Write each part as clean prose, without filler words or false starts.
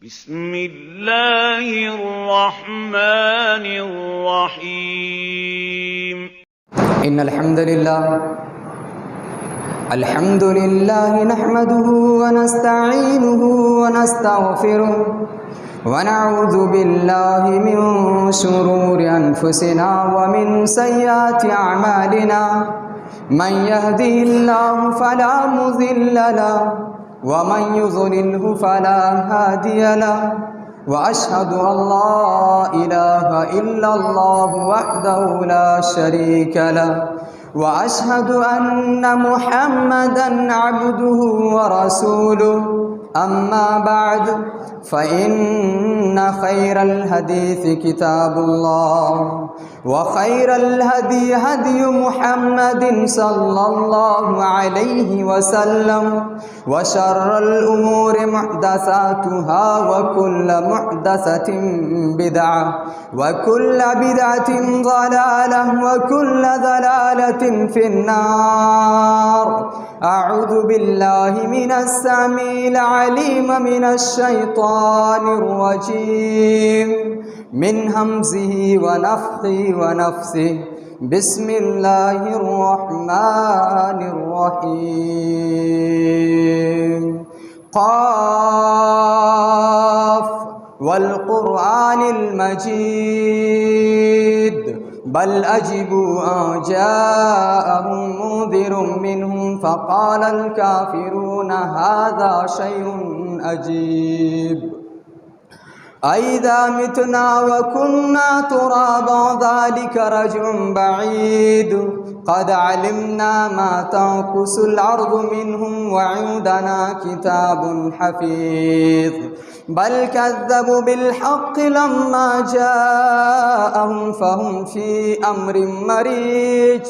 بسم الله الرحمن الرحيم إن الحمد لله نحمده ونستعينه ونستغفره ونعوذ بالله من شرور أنفسنا ومن سيئات أعمالنا من يهده الله فلا مضل له ومن يضلله فلا هادي له وأشهد أن لا إله إلا الله وحده لا شريك له وأشهد أن محمدًا عبده ورسوله أما بعد فإن خير الحديث كتاب الله وخير الهدي هدي محمد صلى الله عليه وسلم وشر الأمور محدثاتها وكل محدثة بدعة وكل بدعة ضلالة وكل ضلالة في النار. أعوذ بالله من السميع العليم من الشيطان الرجيم من همزه ونفخه ونفثه. بسم الله الرحمن الرحيم. قاف والقرآن المجيد بل أجبوا أن جاءهم منذر منهم فقال الكافرون هذا شيء عجيب أئذا متنا وكنا ترابا ذلك رجع بعيد قد علمنا ما تنقص الأرض منهم وعندنا كتاب حفيظ بل كذبوا بالحق لما جاءهم فهم في أمر مريج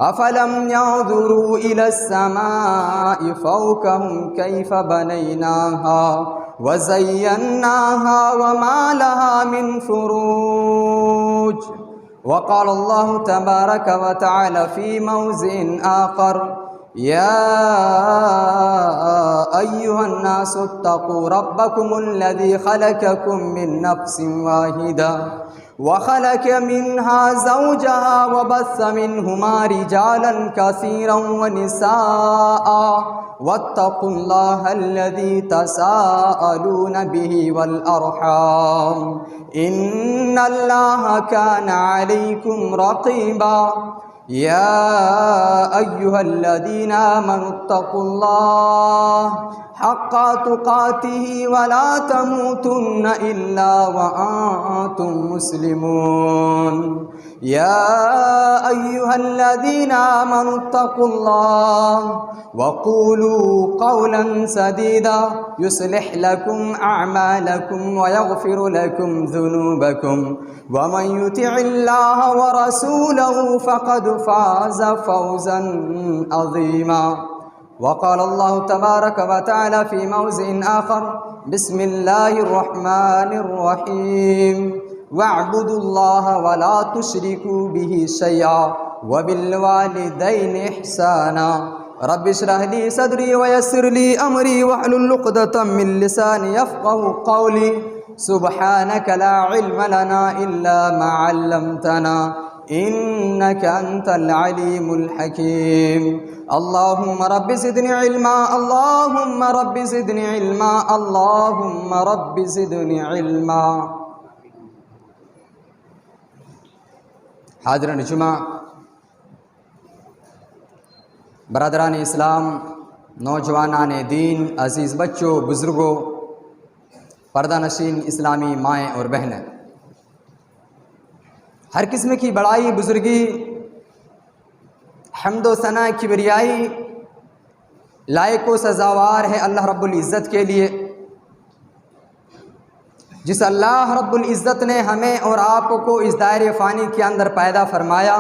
أفلم ينظروا إلى السماء فوقهم كيف بنيناها وزيناها وما لها من فروج. وقال الله تبارك وتعالى في موضع آخر يا أيها الناس اتقوا ربكم الذي خلقكم من نفس واحدة وخلق منها زوجها وبث منهما رجالا كثيرا ونساء واتقوا الله الذي تساءلون به والأرحام إن الله كان عليكم رقيبا. يا أيها الذين آمنوا اتقوا الله حق تقاته ولا تموتن إلا وأنتم مسلمون. يا أيها الذين آمنوا اتقوا الله وقولوا قولا سديدا يصلح لكم أعمالكم ويغفر لكم ذنوبكم ومن يطع الله ورسوله فقد فاز فوزا عظيما. وقال الله تبارك وتعالى في موضع آخر بسم الله الرحمن الرحيم واعبدوا الله ولا تشركوا به شيئا وبالوالدين إحسانا. رب اشرح لي صدري ويسر لي أمري واحلل عقدة من لساني يفقهوا قولي. سبحانك لا علم لنا إلا ما علمتنا إنك أنت العليم الحكيم. اللهم رب زدني علما اللهم رب زدني علما اللهم رب زدني علما. حاضران جمعہ، برادران اسلام، نوجوانان دین، عزیز بچوں، بزرگوں، پردہ نشین اسلامی مائیں اور بہنیں، ہر قسم کی بڑائی، بزرگی، حمد و ثنا، کبریائی لائق و سزاوار ہے اللہ رب العزت کے لیے، جس اللہ رب العزت نے ہمیں اور آپ کو اس دائرے فانی کے اندر پیدا فرمایا.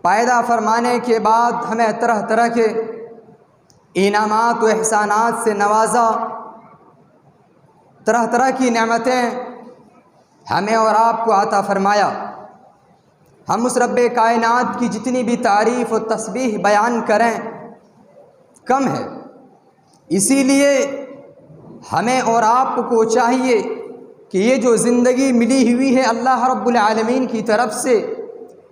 پیدا فرمانے کے بعد ہمیں طرح طرح کے انعامات و احسانات سے نوازا، طرح طرح کی نعمتیں ہمیں اور آپ کو عطا فرمایا. ہم اس رب کائنات کی جتنی بھی تعریف و تسبیح بیان کریں کم ہے. اسی لیے ہمیں اور آپ کو چاہیے کہ یہ جو زندگی ملی ہوئی ہے اللہ رب العالمین کی طرف سے،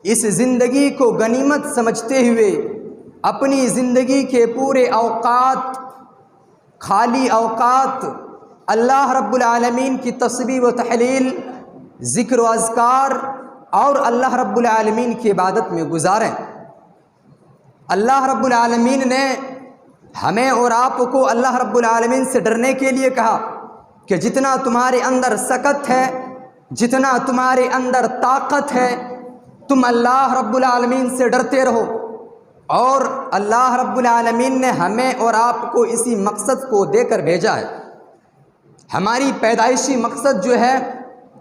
اس زندگی کو غنیمت سمجھتے ہوئے اپنی زندگی کے پورے اوقات، خالی اوقات اللہ رب العالمین کی تسبیح و تحلیل، ذکر و اذکار اور اللہ رب العالمین کی عبادت میں گزاریں۔ اللہ رب العالمین نے ہمیں اور آپ کو اللہ رب العالمین سے ڈرنے کے لیے کہا کہ جتنا تمہارے اندر سکت ہے، جتنا تمہارے اندر طاقت ہے، تم اللہ رب العالمین سے ڈرتے رہو۔ اور اللہ رب العالمین نے ہمیں اور آپ کو اسی مقصد کو دے کر بھیجا ہے۔ ہماری پیدائشی مقصد جو ہے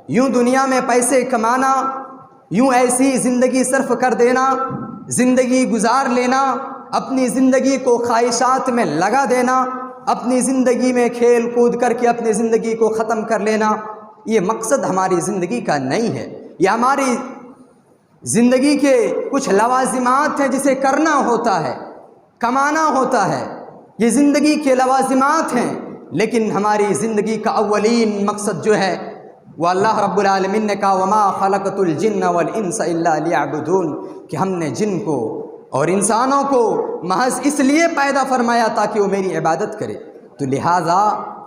یوں دنیا میں پیسے کمانا، یوں ایسی زندگی صرف کر دینا، زندگی گزار لینا، اپنی زندگی کو خواہشات میں لگا دینا، اپنی زندگی میں کھیل کود کر کے اپنی زندگی کو ختم کر لینا، یہ مقصد ہماری زندگی کا نہیں ہے۔ یہ ہماری زندگی کے کچھ لوازمات ہیں جسے کرنا ہوتا ہے، کمانا ہوتا ہے، یہ زندگی کے لوازمات ہیں، لیکن ہماری زندگی کا اولین مقصد جو ہے وہ اللہ رب العالمین نے کہا وما خلقت الجن والانس الا لیعبدون، کہ ہم نے جن کو اور انسانوں کو محض اس لیے پیدا فرمایا تاکہ وہ میری عبادت کرے۔ تو لہٰذا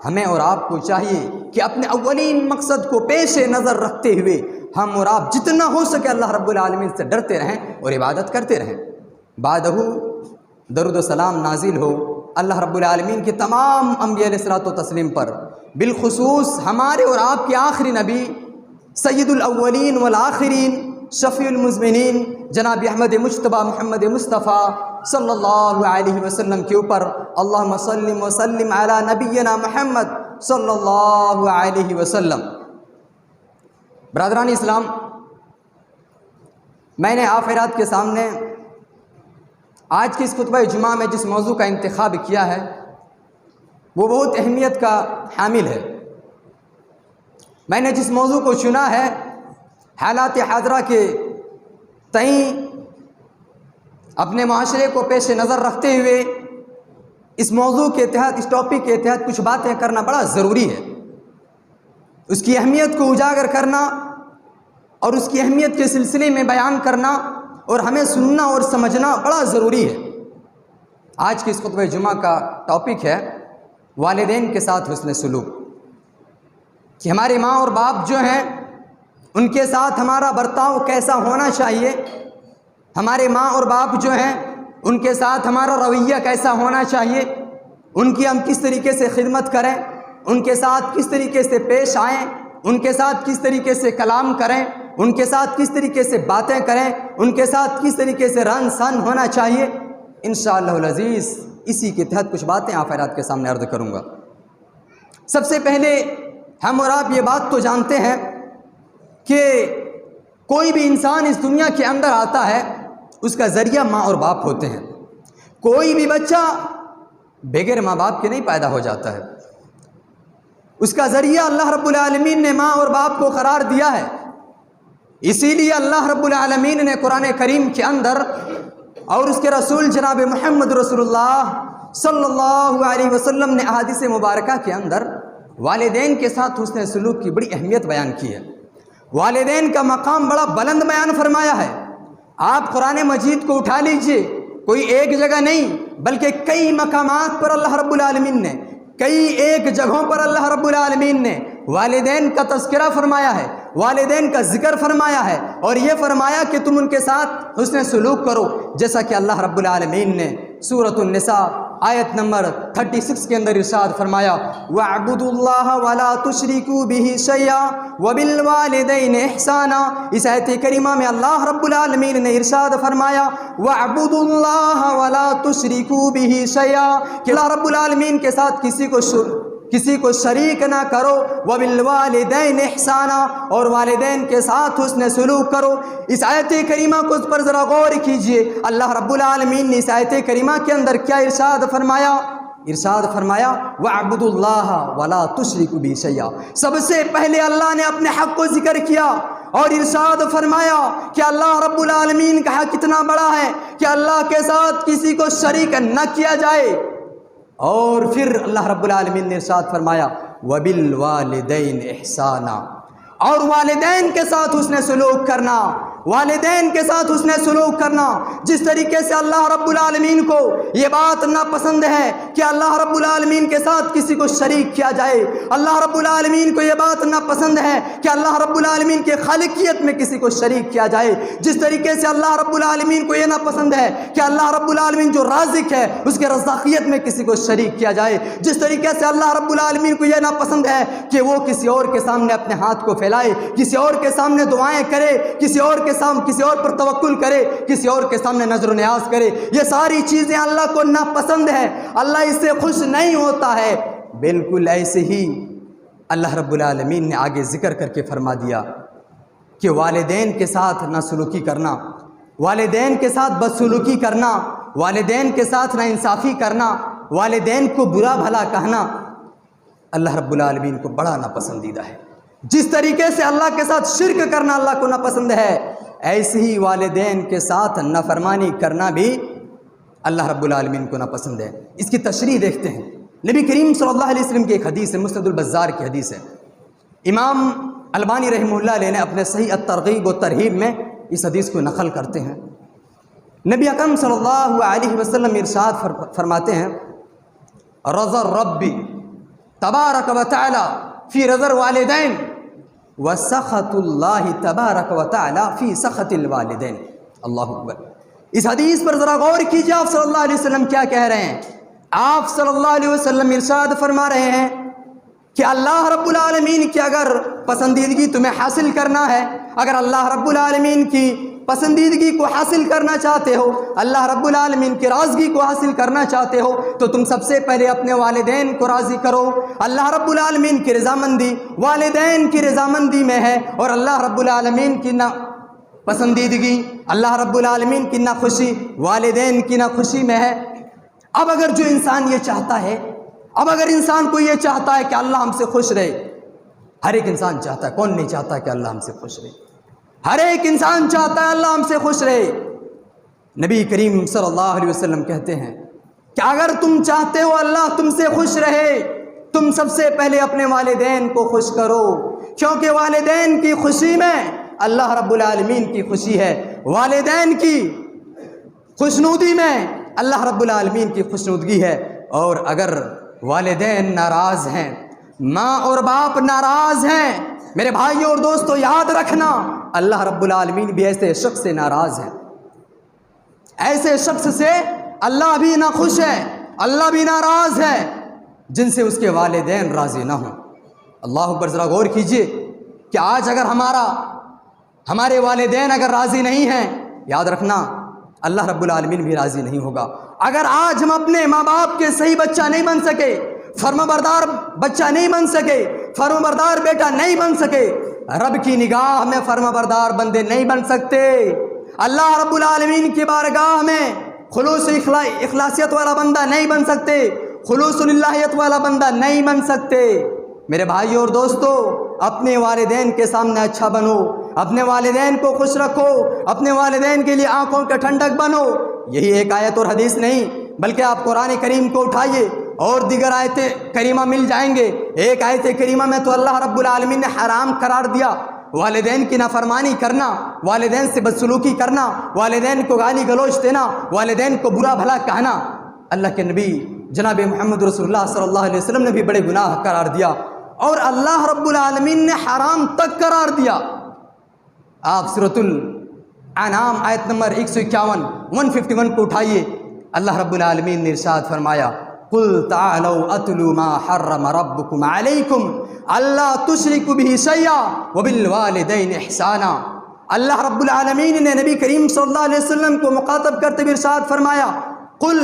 ہمیں اور آپ کو چاہیے کہ اپنے اولین مقصد کو پیش نظر رکھتے ہوئے ہم اور آپ جتنا ہو سکے اللہ رب العالمین سے ڈرتے رہیں اور عبادت کرتے رہیں۔ بعدہ درود و سلام نازل ہو اللہ رب العالمین کے تمام انبیاء علیہ الصلوۃ والتسلیم پر، بالخصوص ہمارے اور آپ کے آخری نبی سید الاولین والآخرین شفیع المذنبین جناب احمد مجتبیٰ محمد مصطفیٰ صلی اللہ علیہ وسلم کے اوپر اللہم صلی وسلم علی نبینا محمد صلی اللہ علیہ وسلم۔ برادران اسلام، میں نے آپ حضرات کے سامنے آج کی اس خطبہ جمعہ میں جس موضوع کا انتخاب کیا ہے وہ بہت اہمیت کا حامل ہے۔ میں نے جس موضوع کو چنا ہے حالات حاضرہ کے تئیں اپنے معاشرے کو پیش نظر رکھتے ہوئے اس موضوع کے تحت، اس ٹاپک کے تحت کچھ باتیں کرنا بڑا ضروری ہے۔ اس کی اہمیت کو اجاگر کرنا اور اس کی اہمیت کے سلسلے میں بیان کرنا اور ہمیں سننا اور سمجھنا بڑا ضروری ہے۔ آج کی اس خطبہ جمعہ کا ٹاپک ہے والدین کے ساتھ حسن سلوک، کہ ہمارے ماں اور باپ جو ہیں ان کے ساتھ ہمارا برتاؤ کیسا ہونا چاہیے، ہمارے ماں اور باپ جو ہیں ان کے ساتھ ہمارا رویہ کیسا ہونا چاہیے، ان کی ہم کس طریقے سے خدمت کریں، ان کے ساتھ کس طریقے سے پیش آئیں، ان کے ساتھ کس طریقے سے کلام کریں، ان کے ساتھ کس طریقے سے باتیں کریں، ان کے ساتھ کس طریقے سے رہن سہن ہونا چاہیے۔ انشاءاللہ العزیز اسی کے تحت کچھ باتیں آپ حضرات کے سامنے عرض کروں گا۔ سب سے پہلے ہم اور آپ یہ بات تو جانتے ہیں کہ کوئی بھی انسان اس دنیا کے اندر آتا ہے اس کا ذریعہ ماں اور باپ ہوتے ہیں۔ کوئی بھی بچہ بغیر ماں باپ کے نہیں پیدا ہو جاتا ہے، اس کا ذریعہ اللہ رب العالمین نے ماں اور باپ کو قرار دیا ہے۔ اسی لیے اللہ رب العالمین نے قرآن کریم کے اندر اور اس کے رسول جناب محمد رسول اللہ صلی اللہ علیہ وسلم نے احادیث مبارکہ کے اندر والدین کے ساتھ حسن سلوک کی بڑی اہمیت بیان کی ہے۔ والدین کا مقام بڑا بلند بیان فرمایا ہے۔ آپ قرآن مجید کو اٹھا لیجئے، کوئی ایک جگہ نہیں بلکہ کئی مقامات پر اللہ رب العالمین نے، کئی ایک جگہوں پر اللہ رب العالمین نے والدین کا تذکرہ فرمایا ہے، والدین کا ذکر فرمایا ہے، اور یہ فرمایا کہ تم ان کے ساتھ حسن سلوک کرو، جیسا کہ اللہ رب العالمین نے سورۃ النساء آیت نمبر 36 کے اندر ارشاد فرمایا وَاعْبُدُوا اللَّهَ وَلَا تُشْرِكُوا بِهِ شَيْئًا وَبِالْوَالِدَيْنِ إِحْسَانًا۔ اس آیت کریمہ میں اللہ رب العالمین نے ارشاد فرمایا وَاعْبُدُوا اللَّهَ وَلَا تُشْرِكُوا بِهِ شَيْئًا، کہ اللہ رب العالمین کے ساتھ کسی کو شریک نہ کرو، وَبِالْوَالِدَيْنِ إِحْسَانًا، اور والدین کے ساتھ حسن سلوک کرو۔ اس آیت کریمہ کو اس پر ذرا غور کیجئے، اللہ رب العالمین نے اس آیت کریمہ کے اندر کیا ارشاد فرمایا؟ ارشاد فرمایا وَاعْبُدُوا اللَّهَ وَلَا تُشْرِكُوا بِهِ شَيْئًا۔ سب سے پہلے اللہ نے اپنے حق کو ذکر کیا اور ارشاد فرمایا کہ اللہ رب العالمین کا حق اتنا بڑا ہے کہ اللہ کے ساتھ کسی کو شریک نہ کیا جائے۔ اور پھر اللہ رب العالمین نے ارشاد فرمایا وَبِالْوَالِدَيْنِ إِحْسَانًا، اور والدین کے ساتھ حسن سلوک کرنا، والدین کے ساتھ حسن سلوک کرنا۔ جس طریقے سے اللہ رب العالمین کو یہ بات ناپسند ہے کہ اللہ رب العالمین کے ساتھ کسی کو شریک کیا جائے، اللہ رب العالمین کو یہ بات ناپسند ہے کہ اللہ رب العالمین کے خالقیت میں کسی کو شریک کیا جائے، جس طریقے سے اللہ رب العالمین کو یہ ناپسند ہے کہ اللہ رب العالمین جو رازق ہے اس کے رزاقیت میں کسی کو شریک کیا جائے، جس طریقے سے اللہ رب العالمین کو یہ ناپسند ہے کہ وہ کسی اور کے سامنے اپنے ہاتھ کو پھیلائے، کسی اور کے سامنے دعائیں کرے، کسی اور پر توکل کرے، کسی اور کے سامنے نظر و نیاز کرے۔ یہ ساری چیزیں اللہ کو ناپسند ہے، اللہ اس سے خوش نہیں ہوتا ہے۔ بالکل ایسے ہی اللہ رب العالمین نے آگے ذکر کر کے فرما دیا کہ والدین کے ساتھ ناسلوکی کرنا، والدین کے ساتھ بدسلوکی کرنا، والدین کے ساتھ ناانصافی کرنا، والدین کو برا بھلا کہنا اللہ رب العالمین کو بڑا ناپسندیدہ ہے۔ جس طریقے سے اللہ کے ساتھ شرک کرنا اللہ کو ناپسند ہے، ایسے ہی والدین کے ساتھ نافرمانی کرنا بھی اللہ رب العالمین کو ناپسند ہے۔ اس کی تشریح دیکھتے ہیں۔ نبی کریم صلی اللہ علیہ وسلم کی ایک حدیث ہے، مسند البزار کی حدیث ہے۔ امام البانی رحمہ اللہ علیہ نے اپنے صحیح الترغیب و ترہیب میں اس حدیث کو نقل کرتے ہیں۔ نبی اکرم صلی اللہ علیہ وسلم ارشاد فرماتے ہیں رضا الرب تبارک و تعالی فی رضا الوالدین وسخط اللہ تبارک و تعالی فی سخط الوالدین۔ اللہ اکبر۔ اس حدیث پر ذرا غور کیجیے، آپ صلی اللہ علیہ وسلم کیا کہہ رہے ہیں۔ آپ صلی اللہ علیہ وسلم ارشاد فرما رہے ہیں کہ اللہ رب العالمین کی اگر پسندیدگی تمہیں حاصل کرنا ہے، اگر اللہ رب العالمین کی پسندیدگی کو حاصل کرنا چاہتے ہو، اللہ رب العالمین کی راضگی کو حاصل کرنا چاہتے ہو، تو تم سب سے پہلے اپنے والدین کو راضی کرو۔ اللہ رب العالمین کی رضامندی والدین کی رضامندی میں ہے، اور اللہ رب العالمین کی پسندیدگی، اللہ رب العالمین کی خوشی والدین کی خوشی میں ہے۔ اب اگر جو انسان یہ چاہتا ہے، اب اگر انسان کو یہ چاہتا ہے کہ اللہ ہم سے خوش رہے، ہر ایک انسان چاہتا ہے، کون نہیں چاہتا کہ اللہ ہم سے خوش رہے؟ ہر ایک انسان چاہتا ہے اللہ ہم سے خوش رہے۔ نبی کریم صلی اللہ علیہ وسلم کہتے ہیں کہ اگر تم چاہتے ہو اللہ تم سے خوش رہے، تم سب سے پہلے اپنے والدین کو خوش کرو، کیونکہ والدین کی خوشی میں اللہ رب العالمین کی خوشی ہے، والدین کی خوشنودی میں اللہ رب العالمین کی خوشنودگی ہے۔ اور اگر والدین ناراض ہیں، ماں اور باپ ناراض ہیں، میرے بھائیوں اور دوستو یاد رکھنا اللہ رب العالمین بھی ایسے شخص سے ناراض ہے، ایسے شخص سے اللہ بھی نہ خوش ہے، اللہ بھی ناراض ہے جن سے اس کے والدین راضی نہ ہوں۔ اللہ اکبر۔ ذرا غور کیجئے کہ آج اگر ہمارے والدین اگر راضی نہیں ہیں، یاد رکھنا اللہ رب العالمین بھی راضی نہیں ہوگا۔ اگر آج ہم اپنے ماں باپ کے صحیح بچہ نہیں بن سکے، فرمانبردار بچہ نہیں بن سکے، فرمانبردار بیٹا نہیں بن سکے، رب کی نگاہ میں فرمانبردار بندے نہیں بن سکتے، اللہ رب العالمین کی بارگاہ میں خلوص اخلاصیت والا بندہ نہیں بن سکتے، خلوص اللہیت والا بندہ نہیں بن سکتے۔ میرے بھائیوں اور دوستو، اپنے والدین کے سامنے اچھا بنو، اپنے والدین کو خوش رکھو، اپنے والدین کے لیے آنکھوں کا ٹھنڈک بنو۔ یہی ایک آیت اور حدیث نہیں، بلکہ آپ قرآن کریم کو اٹھائیے اور دیگر آیت کریمہ مل جائیں گے۔ ایک آیت کریمہ میں تو اللہ رب العالمین نے حرام قرار دیا والدین کی نافرمانی کرنا، والدین سے بدسلوکی کرنا، والدین کو گالی گلوچ دینا، والدین کو برا بھلا کہنا۔ اللہ کے نبی جناب محمد رسول اللہ صلی اللہ علیہ وسلم نے بھی بڑے گناہ قرار دیا، اور اللہ رب العالمین نے حرام تک قرار دیا۔ آپ سورۃ الانعام آیت نمبر 151 کو اٹھائیے، اللہ رب العالمین نے ارشاد فرمایا قُلْ تَعَالَوْا أَتْلُوا مَا حَرَّمَ رَبُّكُمْ عَلَيْكُمْ أَلَّا تُشْرِكُوا بِهِ شَيْئًا وَبِالْوَالِدَيْنِ إِحْسَانًا۔ اللہ رب العالمین نے نبی کریم صلی اللہ علیہ وسلم کو مخاطب کرتے ہوئے ارشاد فرمایا قل،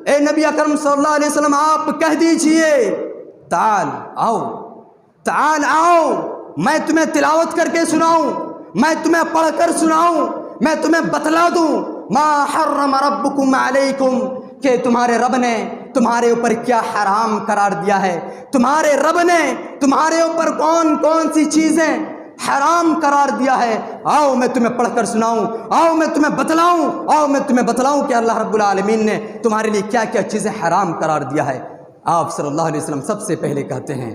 اے نبی اکرم صلی اللہ علیہ وسلم آپ کہہ دیجئے تعال آؤ، میں تمہیں تلاوت کر کے سناؤں، میں تمہیں پڑھ کر سناؤں، میں تمہیں بتلا دوں ما حرم ربکم علیکم، کہ تمہارے رب نے تمہارے اوپر کیا حرام قرار دیا ہے، تمہارے رب نے تمہارے اوپر کون کون سی چیزیں حرام قرار دیا ہے۔ آؤ میں تمہیں پڑھ کر سناؤں، آؤ میں تمہیں بتلاؤں، آؤ میں تمہیں بتلاؤں کہ اللہ رب العالمین نے تمہارے لیے کیا کیا چیزیں حرام قرار دیا ہے۔ آپ صلی اللہ علیہ وسلم سب سے پہلے کہتے ہیں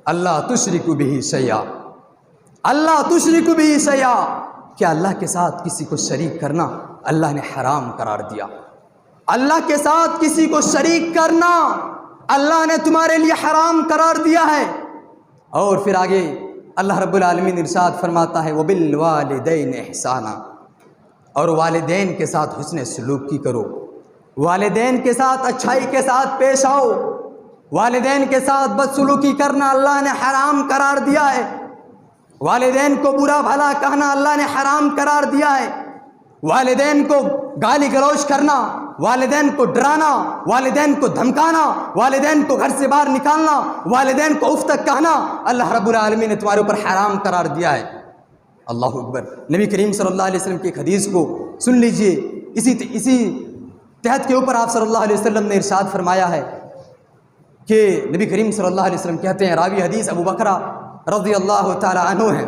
اللہ تشرک بہ شیئا، اللہ تشرک بہ شیئا، کہ اللہ کے ساتھ کسی کو شریک کرنا اللہ نے حرام قرار دیا۔ اللہ کے ساتھ کسی کو شریک کرنا اللہ نے تمہارے لیے حرام قرار دیا ہے۔ اور پھر آگے اللہ رب العالمین ارشاد فرماتا ہے وبالوالدین احسانا، اور والدین کے ساتھ حسن سلوک کی کرو، والدین کے ساتھ اچھائی کے ساتھ پیش آؤ۔ والدین کے ساتھ بدسلوکی کرنا اللہ نے حرام قرار دیا ہے، والدین کو برا بھلا کہنا اللہ نے حرام قرار دیا ہے، والدین کو گالی گلوچ کرنا، والدین کو ڈرانا، والدین کو دھمکانا، والدین کو گھر سے باہر نکالنا، والدین کو اف تک کہنا اللہ رب العالمین نے تمہارے اوپر حرام قرار دیا ہے۔ اللہ اکبر۔ نبی کریم صلی اللہ علیہ وسلم کی ایک حدیث کو سن لیجئے، اسی تحت کے اوپر آپ صلی اللہ علیہ وسلم نے ارشاد فرمایا ہے کہ نبی کریم صلی اللہ علیہ وسلم کہتے ہیں، راوی حدیث ابو بکرہ رضی اللہ تعالی عنہ ہیں،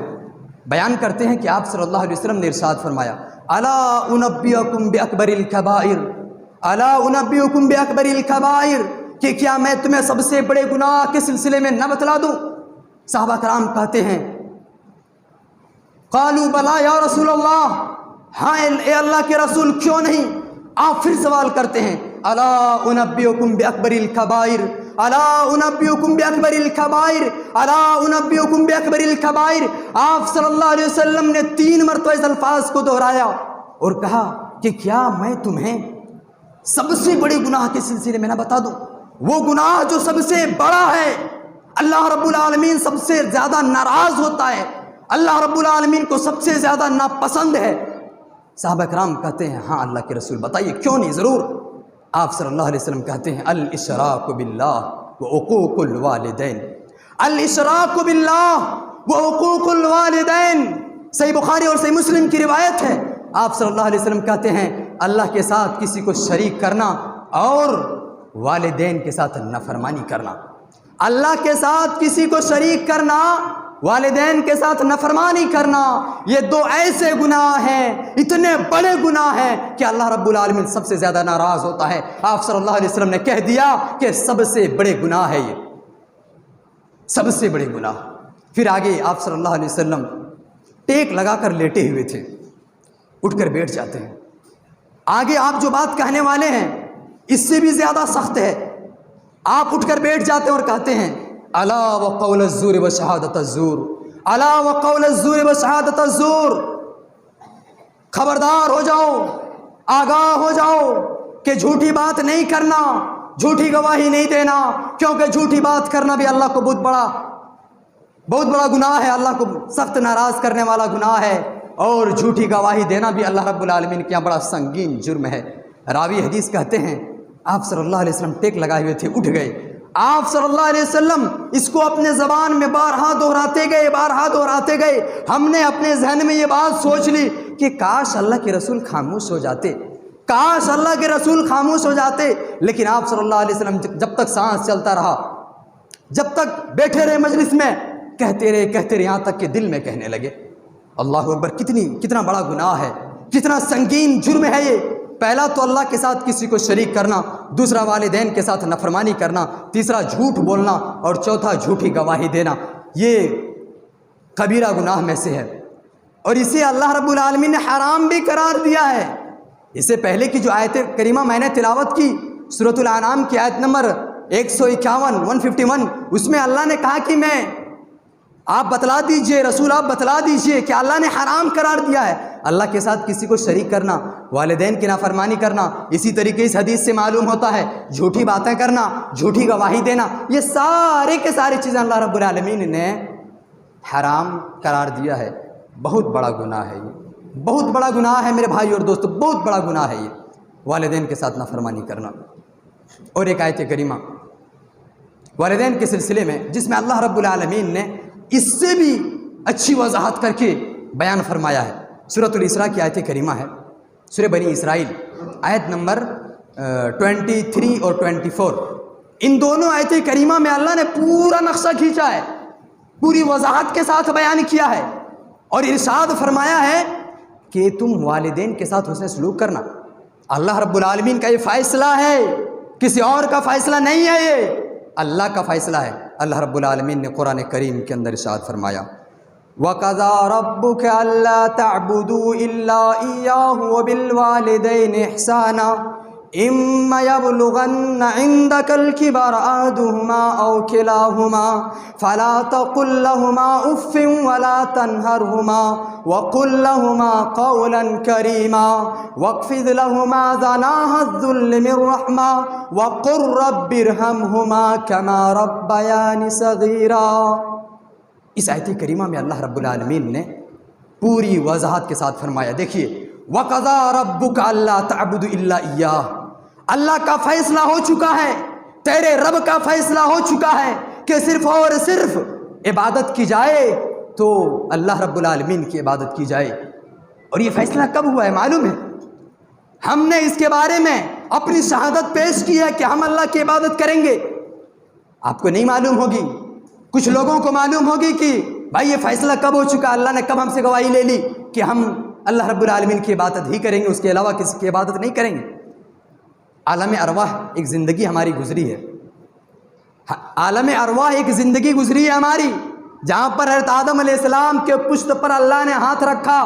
بیان کرتے ہیں کہ آپ صلی اللہ علیہ وسلم نے ارشاد فرمایا الا انبئکم باکبر الکبائر، الا انبئکم باکبر الکبائر، کہ کیا میں تمہیں سب سے بڑے گناہ کے سلسلے میں نہ بتلا دوں؟ صحابہ کرام کہتے ہیں قالوا بلا یا رسول اللہ، ہاں اے اللہ کے رسول کیوں نہیں؟ آپ پھر سوال کرتے ہیں الا انبئکم باکبر الکبائر، الا انبئکم باکبر الکبائر، الا انبئکم باکبر الکبائر۔ آپ صلی اللہ علیہ وسلم نے 3 مرتبہ اس الفاظ کو دہرایا اور کہا کہ کیا میں تمہیں سب سے بڑے گناہ کے سلسلے میں نہ بتا دوں؟ وہ گناہ جو سب سے بڑا ہے، اللہ رب العالمین سب سے زیادہ ناراض ہوتا ہے، اللہ رب العالمین کو سب سے زیادہ ناپسند ہے۔ صحابہ کرام کہتے ہیں ہاں اللہ کے رسول بتائیے، کیوں نہیں، ضرور۔ آپ صلی اللہ علیہ وسلم کہتے ہیں الاشراک باللہ وعقوق الوالدین، الاشراک باللہ وعقوق الوالدین۔ صحیح بخاری اور صحیح مسلم کی روایت ہے، آپ صلی اللہ علیہ وسلم کہتے ہیں اللہ کے ساتھ کسی کو شریک کرنا اور والدین کے ساتھ نافرمانی کرنا، اللہ کے ساتھ کسی کو شریک کرنا، والدین کے ساتھ نافرمانی کرنا، یہ 2 ایسے گناہ ہیں، اتنے بڑے گناہ ہیں کہ اللہ رب العالمین سب سے زیادہ ناراض ہوتا ہے۔ آپ صلی اللہ علیہ وسلم نے کہہ دیا کہ سب سے بڑے گناہ ہے یہ، سب سے بڑے گناہ۔ پھر آگے آپ صلی اللہ علیہ وسلم ٹیک لگا کر لیٹے ہوئے تھے، اٹھ کر بیٹھ جاتے ہیں۔ آگے آپ جو بات کہنے والے ہیں اس سے بھی زیادہ سخت ہے، آپ اٹھ کر بیٹھ جاتے ہیں اور کہتے ہیں الا وقول الزور وشہادت الزور، الا وقول الزور وشہادت الزور، خبردار ہو جاؤ، آگاہ ہو جاؤ کہ جھوٹی بات نہیں کرنا، جھوٹی گواہی نہیں دینا، کیونکہ جھوٹی بات کرنا بھی اللہ کو بہت بڑا گناہ ہے، اللہ کو سخت ناراض کرنے والا گناہ ہے، اور جھوٹی گواہی دینا بھی اللہ رب العالمین کے یہاں بڑا سنگین جرم ہے۔ راوی حدیث کہتے ہیں آپ صلی اللہ علیہ وسلم ٹیک لگائے ہوئے تھے، اٹھ گئے۔ آپ صلی اللہ علیہ وسلم اس کو اپنے زبان میں بارہا دہراتے گئے۔ ہم نے اپنے ذہن میں یہ بات سوچ لی کہ کاش اللہ کے رسول خاموش ہو جاتے، کاش اللہ کے رسول خاموش ہو جاتے، لیکن آپ صلی اللہ علیہ وسلم جب تک سانس چلتا رہا، جب تک بیٹھے رہے مجلس میں، کہتے رہے یہاں تک کہ دل میں کہنے لگے اللہ اکبر، کتنا بڑا گناہ ہے، کتنا سنگین جرم ہے یہ۔ پہلا تو اللہ کے ساتھ کسی کو شریک کرنا، دوسرا والدین کے ساتھ نافرمانی کرنا، تیسرا جھوٹ بولنا، اور چوتھا جھوٹی گواہی دینا، یہ کبیرہ گناہ میں سے ہے، اور اسے اللہ رب العالمین نے حرام بھی قرار دیا ہے۔ اس سے پہلے کی جو آیت کریمہ میں نے تلاوت کی سورۃ الانعام کی آیت نمبر 151 اس میں اللہ نے کہا کہ آپ بتلا دیجئے، رسول آپ بتلا دیجئے کہ اللہ نے حرام قرار دیا ہے اللہ کے ساتھ کسی کو شریک کرنا، والدین کی نافرمانی کرنا۔ اسی طریقے اس حدیث سے معلوم ہوتا ہے جھوٹی باتیں کرنا، جھوٹی گواہی دینا، یہ سارے کے ساری چیزیں اللہ رب العالمین نے حرام قرار دیا ہے۔ بہت بڑا گناہ ہے یہ، بہت بڑا گناہ ہے میرے بھائی اور دوستو، بہت بڑا گناہ ہے یہ والدین کے ساتھ نافرمانی کرنا۔ اور ایک آیت کریمہ والدین کے سلسلے میں جس میں اللہ رب العالمین نے اس سے بھی اچھی وضاحت کر کے بیان فرمایا ہے، سورۃ الاسراء کی آیت کریمہ ہے، سورہ بنی اسرائیل آیت نمبر 23 اور 24۔ ان دونوں آیت کریمہ میں اللہ نے پورا نقشہ کھینچا ہے، پوری وضاحت کے ساتھ بیان کیا ہے، اور ارشاد فرمایا ہے کہ تم والدین کے ساتھ حسن سلوک کرنا۔ اللہ رب العالمین کا یہ فیصلہ ہے کسی اور کا فیصلہ نہیں ہے، یہ اللہ کا فیصلہ ہے۔ اللہ رب العالمین نے قرآن کریم کے اندر ارشاد فرمایا وَقَضَىٰ رَبُّكَ أَلَّا تَعْبُدُوا إِلَّا إِيَّاهُ وَبِالْوَالِدَيْنِ إِحْسَانًا إِمَّا يَبْلُغَنَّ عِندَكَ الْكِبَرَ أَحَدُهُمَا أَوْ كِلَاهُمَا فَلَا تَقُل لَّهُمَا أُفٍّ وَلَا تَنْهَرْهُمَا وَقُل لَّهُمَا قَوْلًا كَرِيمًا وَاخْفِضْ لَهُمَا جَنَاحَ الذُّلِّ مِن الرَّحْمَةِ وَقُل رَّبِّ ارْحَمْهُمَا كَمَا رَبَّيَانِ صَغِيرًا۔ اس آیت کریمہ میں اللہ رب العالمین نے پوری وضاحت کے ساتھ فرمایا، دیکھیے وَقَضَىٰ رَبُّكَ أَلَّا تَعْبُدُوا إِلَّا إِيَّاهُ، اللہ کا فیصلہ ہو چکا ہے، تیرے رب کا فیصلہ ہو چکا ہے کہ صرف اور صرف عبادت کی جائے تو اللہ رب العالمین کی عبادت کی جائے۔ اور یہ فیصلہ کب ہوا ہے معلوم ہے؟ ہم نے اس کے بارے میں اپنی شہادت پیش کی ہے کہ ہم اللہ کی عبادت کریں گے۔ آپ کو نہیں معلوم ہوگی، کچھ لوگوں کو معلوم ہوگی کہ بھائی یہ فیصلہ کب ہو چکا، اللہ نے کب ہم سے گواہی لے لی کہ ہم اللہ رب العالمین کی عبادت ہی کریں گے، اس کے علاوہ کسی کی عبادت نہیں کریں گے۔ عالم ارواح ایک زندگی ہماری گزری ہے، عالم ارواح ایک زندگی گزری ہے ہماری، جہاں پر حضرت آدم علیہ السلام کے پشت پر اللہ نے ہاتھ رکھا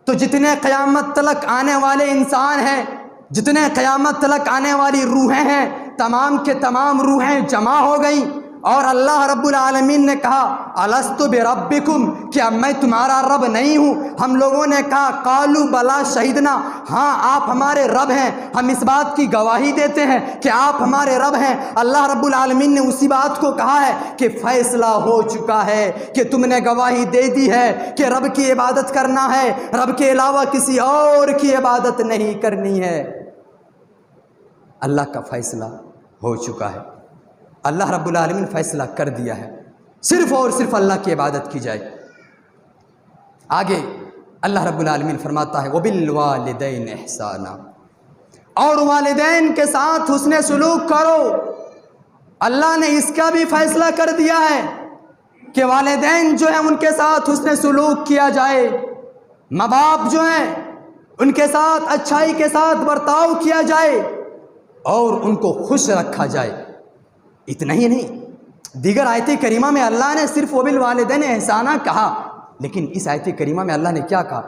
تو جتنے قیامت تلک آنے والے انسان ہیں، جتنے قیامت تلک آنے والی روحیں ہیں، تمام کے تمام روحیں جمع ہو گئیں اور اللہ رب العالمین نے کہا الستُ بربکم، کیا میں تمہارا رب نہیں ہوں؟ ہم لوگوں نے کہا قالوا بلا شہدنا، ہاں آپ ہمارے رب ہیں، ہم اس بات کی گواہی دیتے ہیں کہ آپ ہمارے رب ہیں۔ اللہ رب العالمین نے اسی بات کو کہا ہے کہ فیصلہ ہو چکا ہے، کہ تم نے گواہی دے دی ہے کہ رب کی عبادت کرنا ہے، رب کے علاوہ کسی اور کی عبادت نہیں کرنی ہے۔ اللہ کا فیصلہ ہو چکا ہے، اللہ رب العالمین فیصلہ کر دیا ہے، صرف اور صرف اللہ کی عبادت کی جائے۔ آگے اللہ رب العالمین فرماتا ہے وَبِالْوَالِدَيْنِ إِحْسَانًا، اور والدین کے ساتھ حسن سلوک کرو۔ اللہ نے اس کا بھی فیصلہ کر دیا ہے کہ والدین جو ہیں ان کے ساتھ حسن سلوک کیا جائے، ماں باپ جو ہیں ان کے ساتھ اچھائی کے ساتھ برتاؤ کیا جائے اور ان کو خوش رکھا جائے۔ اتنا ہی نہیں، دیگر آیت کریمہ میں اللہ نے صرف وبالوالدین احسانہ کہا، لیکن اس آیت کریمہ میں اللہ نے کیا کہا؟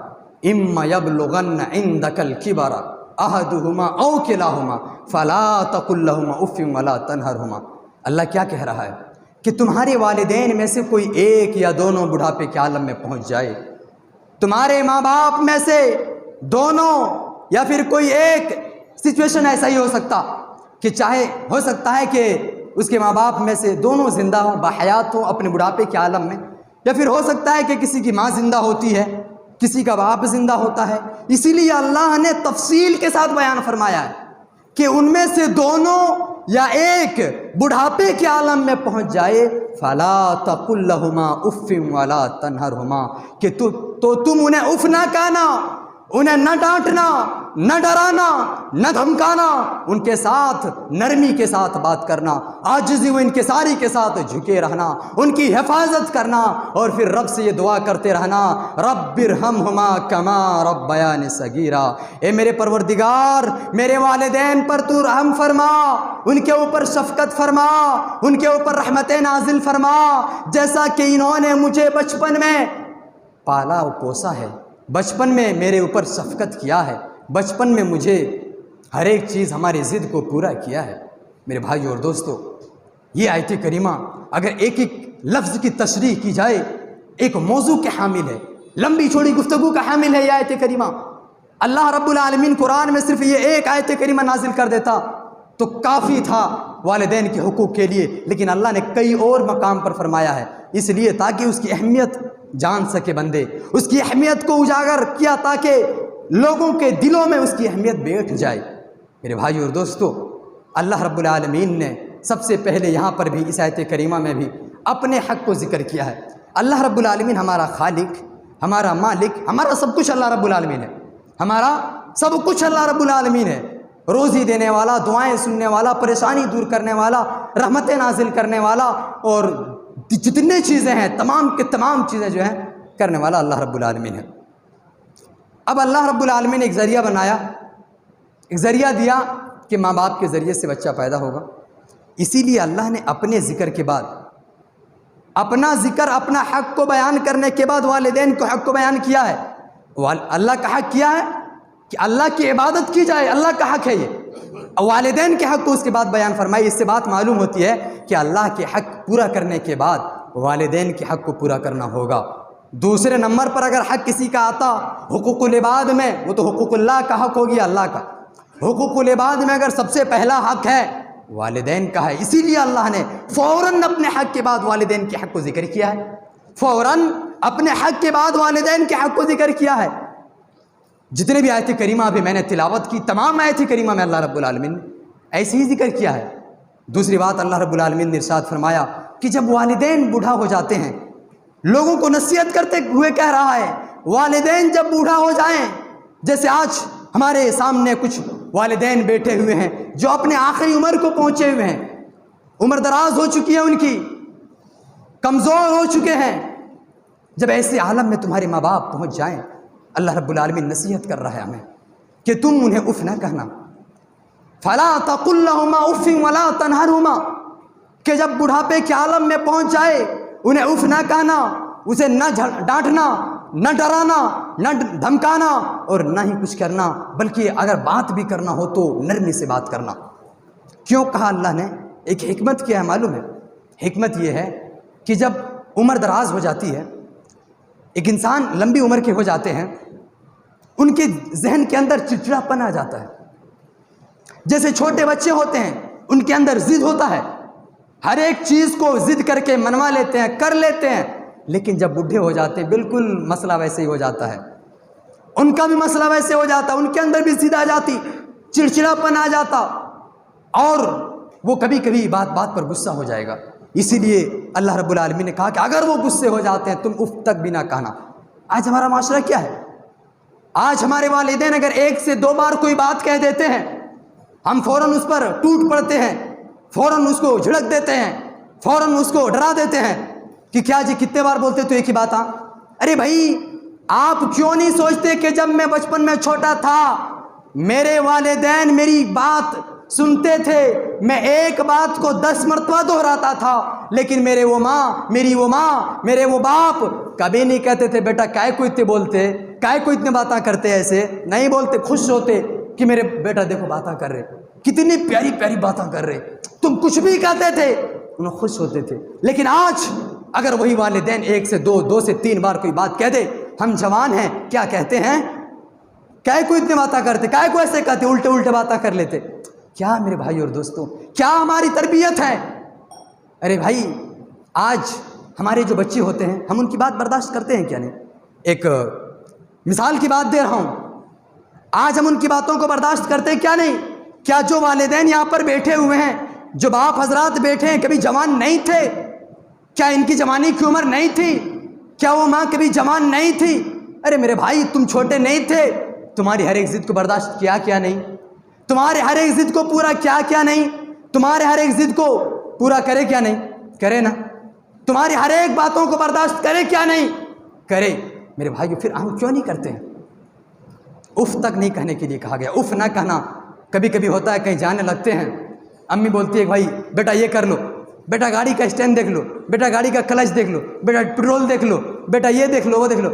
اما یبلغن عندک الکبر احدہما او کلاہما فلا تقل لہما اف ولا تنہرہما۔ اللہ کیا کہہ رہا ہے کہ تمہارے والدین میں سے کوئی ایک یا دونوں بڑھاپے کے عالم میں پہنچ جائے، تمہارے ماں باپ میں سے دونوں یا پھر کوئی ایک سچویشن ایسا ہی ہو سکتا کہ چاہے ہو سکتا ہے کہ اس کے ماں باپ میں سے دونوں زندہ ہوں، باحیات ہوں اپنے بڑھاپے کے عالم میں، یا پھر ہو سکتا ہے کہ کسی کی ماں زندہ ہوتی ہے، کسی کا باپ زندہ ہوتا ہے۔ اسی لیے اللہ نے تفصیل کے ساتھ بیان فرمایا ہے کہ ان میں سے دونوں یا ایک بڑھاپے کے عالم میں پہنچ جائے فلا تقل لہما اف ولا تنہرہما، کہ تو تم انہیں اف نہ کہنا، انہیں نہ ڈانٹنا، نہ ڈرانا، نہ دھمکانا، ان کے ساتھ نرمی کے ساتھ بات کرنا، عاجزی و انکساری کے ساتھ جھکے رہنا، ان کی حفاظت کرنا، اور پھر رب سے یہ دعا کرتے رہنا رب ارحمہما کما ربیانی صغیرا، اے میرے پروردگار میرے والدین پر تو رحم فرما، ان کے اوپر شفقت فرما، ان کے اوپر رحمت نازل فرما، جیسا کہ انہوں نے مجھے بچپن میں پالا و پوسا ہے، بچپن میں میرے اوپر شفقت کیا ہے، بچپن میں مجھے ہر ایک چیز ہماری ضد کو پورا کیا ہے۔ میرے بھائی اور دوستو، یہ آیت کریمہ اگر ایک ایک لفظ کی تشریح کی جائے ایک موضوع کے حامل ہے، لمبی چوڑی گفتگو کا حامل ہے یہ آیت کریمہ۔ اللہ رب العالمین قرآن میں صرف یہ ایک آیت کریمہ نازل کر دیتا تو کافی تھا والدین کے حقوق کے لیے، لیکن اللہ نے کئی اور مقام پر فرمایا ہے، اس لیے تاکہ اس کی اہمیت جان سکے بندے، اس کی اہمیت کو اجاگر کیا تاکہ لوگوں کے دلوں میں اس کی اہمیت بیٹھ جائے۔ میرے بھائی اور دوستو، اللہ رب العالمین نے سب سے پہلے یہاں پر بھی اس آیت کریمہ میں بھی اپنے حق کو ذکر کیا ہے۔ اللہ رب العالمین ہمارا خالق، ہمارا مالک، ہمارا سب کچھ اللہ رب العالمین ہے، ہمارا سب کچھ اللہ رب العالمین ہے، روزی دینے والا، دعائیں سننے والا، پریشانی دور کرنے والا، رحمتیں نازل کرنے والا، اور جتنے چیزیں ہیں تمام کے تمام چیزیں جو ہیں کرنے والا اللہ رب العالمین ہے۔ اب اللہ رب العالمین نے ایک ذریعہ بنایا، ایک ذریعہ دیا کہ ماں باپ کے ذریعے سے بچہ پیدا ہوگا، اسی لیے اللہ نے اپنے ذکر کے بعد، اپنا ذکر اپنا حق کو بیان کرنے کے بعد والدین کو حق کو بیان کیا ہے۔ اللہ کا حق کیا ہے کہ اللہ کی عبادت کی جائے، اللہ کا حق ہے یہ، والدین کے حق کو اس کے بعد بیان فرمائی۔ اس سے بات معلوم ہوتی ہے کہ اللہ کے حق پورا کرنے کے بعد والدین کے حق کو پورا کرنا ہوگا۔ دوسرے نمبر پر اگر حق کسی کا آتا حقوق العباد میں، وہ تو حقوق اللہ کا حق ہو گیا، اللہ کا۔ حقوق العباد میں اگر سب سے پہلا حق ہے والدین کا ہے، اسی لیے اللہ نے فوراً اپنے حق کے بعد والدین کے حق کو ذکر کیا ہے، فوراً اپنے حق کے بعد والدین کے حق کو ذکر کیا ہے۔ جتنے بھی آیت کریمہ بھی میں نے تلاوت کی، تمام آیت کریمہ میں اللہ رب العالمین نے ایسے ہی ذکر کیا ہے۔ دوسری بات اللہ رب العالمین نے ارشاد فرمایا کہ جب والدین بوڑھا ہو جاتے ہیں، لوگوں کو نصیحت کرتے ہوئے کہہ رہا ہے والدین جب بوڑھا ہو جائیں، جیسے آج ہمارے سامنے کچھ والدین بیٹھے ہوئے ہیں جو اپنے آخری عمر کو پہنچے ہوئے ہیں، عمر دراز ہو چکی ہے ان کی، کمزور ہو چکے ہیں، جب ایسے عالم میں تمہارے ماں باپ پہنچ جائیں، اللہ رب العالمین نصیحت کر رہا ہے ہمیں کہ تم انہیں اف نہ کہنا، فلا تقل لهما اف ولا تنهرهما، کہ جب بڑھاپے کے عالم میں پہنچ جائے انہیں اف نہ کہنا، اسے نہ ڈانٹنا، نہ ڈرانا، نہ دھمکانا اور نہ ہی کچھ کرنا، بلکہ اگر بات بھی کرنا ہو تو نرمی سے بات کرنا۔ کیوں کہا اللہ نے؟ ایک حکمت کیا ہے معلوم ہے؟ حکمت یہ ہے کہ جب عمر دراز ہو جاتی ہے، ایک انسان لمبی عمر کے ہو جاتے ہیں، ان کے ذہن کے اندر چڑچڑاپن آ جاتا ہے۔ جیسے چھوٹے بچے ہوتے ہیں، ان کے اندر ضد ہوتا ہے، ہر ایک چیز کو ضد کر کے منوا لیتے ہیں، کر لیتے ہیں، لیکن جب بوڑھے ہو جاتے ہیں بالکل مسئلہ ویسے ہی ہو جاتا ہے، ان کا بھی مسئلہ ویسے ہو جاتا، ان کے اندر بھی ضد آ جاتی، چڑچڑاپن آ جاتا، اور وہ کبھی کبھی بات بات پر غصہ ہو جائے گا۔ اسی لیے اللہ رب العالمین نے کہا کہ اگر وہ غصے ہو جاتے ہیں تم اف تک بھی نہ کہنا۔ آج ہمارا معاشرہ کیا ہے؟ آج ہمارے والدین اگر ایک سے دو بار کوئی بات کہہ دیتے ہیں، ہم فوراً اس پر ٹوٹ پڑتے ہیں، فوراً اس کو جھڑک دیتے ہیں، فوراً اس کو ڈرا دیتے ہیں کہ کیا جی کتنے بار بولتے تو ایک ہی بات؟ ارے بھائی آپ کیوں نہیں سوچتے کہ جب میں بچپن میں چھوٹا تھا میرے والدین میری بات سنتے تھے، میں ایک بات کو 10 مرتبہ دہراتا تھا، لیکن میرے وہ ماں، میری وہ ماں، میرے وہ باپ کبھی نہیں کہتے تھے بیٹا کائے کو اتنے بولتے، کائے کو اتنے باتیں کرتے، ایسے نہیں بولتے، خوش ہوتے کہ میرے بیٹا دیکھو باتیں کر رہے، کتنی پیاری پیاری باتیں کر رہے، تم کچھ بھی کہتے تھے انہیں خوش ہوتے تھے۔ لیکن آج اگر وہی والدین ایک سے دو سے تین بار کوئی بات کہہ دے، ہم جوان ہیں کیا کہتے ہیں، کائے کو اتنے باتیں کرتے، کائے کو ایسے کہتے، الٹے الٹے باتیں کر لیتے۔ کیا میرے بھائی اور دوستوں، کیا ہماری تربیت ہے؟ ارے بھائی آج ہمارے جو بچے ہوتے ہیں ہم ان کی بات برداشت کرتے ہیں کیا نہیں؟ ایک مثال کی بات دے رہا ہوں، آج ہم ان کی باتوں کو برداشت کرتے ہیں کیا نہیں؟ کیا جو والدین یہاں پر بیٹھے ہوئے ہیں، جو باپ حضرات بیٹھے ہیں، کبھی جوان نہیں تھے؟ کیا ان کی جوانی کی عمر نہیں تھی؟ کیا وہ ماں کبھی جوان نہیں تھی؟ ارے میرے بھائی تم چھوٹے نہیں تھے، تمہاری ہر ایک ضد کو برداشت کیا کیا نہیں؟ تمہارے ہر ایک ضد کو پورا کیا کیا نہیں؟ تمہارے ہر ایک ضد کو پورا کرے کیا نہیں؟ کرے نا؟ تمہاری ہر ایک باتوں کو برداشت کرے کیا نہیں؟ کرے۔ میرے بھائیو پھر ہم کیوں نہیں کرتے ہیں؟ اف تک نہیں کہنے کے لیے کہا گیا، اف نہ کہنا۔ کبھی کبھی ہوتا ہے کہیں جانے لگتے ہیں، امی بولتی ہے بھائی بیٹا یہ کر لو، بیٹا گاڑی کا اسٹینڈ دیکھ لو، بیٹا گاڑی کا کلچ دیکھ لو، بیٹا پیٹرول دیکھ لو، بیٹا یہ دیکھ لو وہ دیکھ لو۔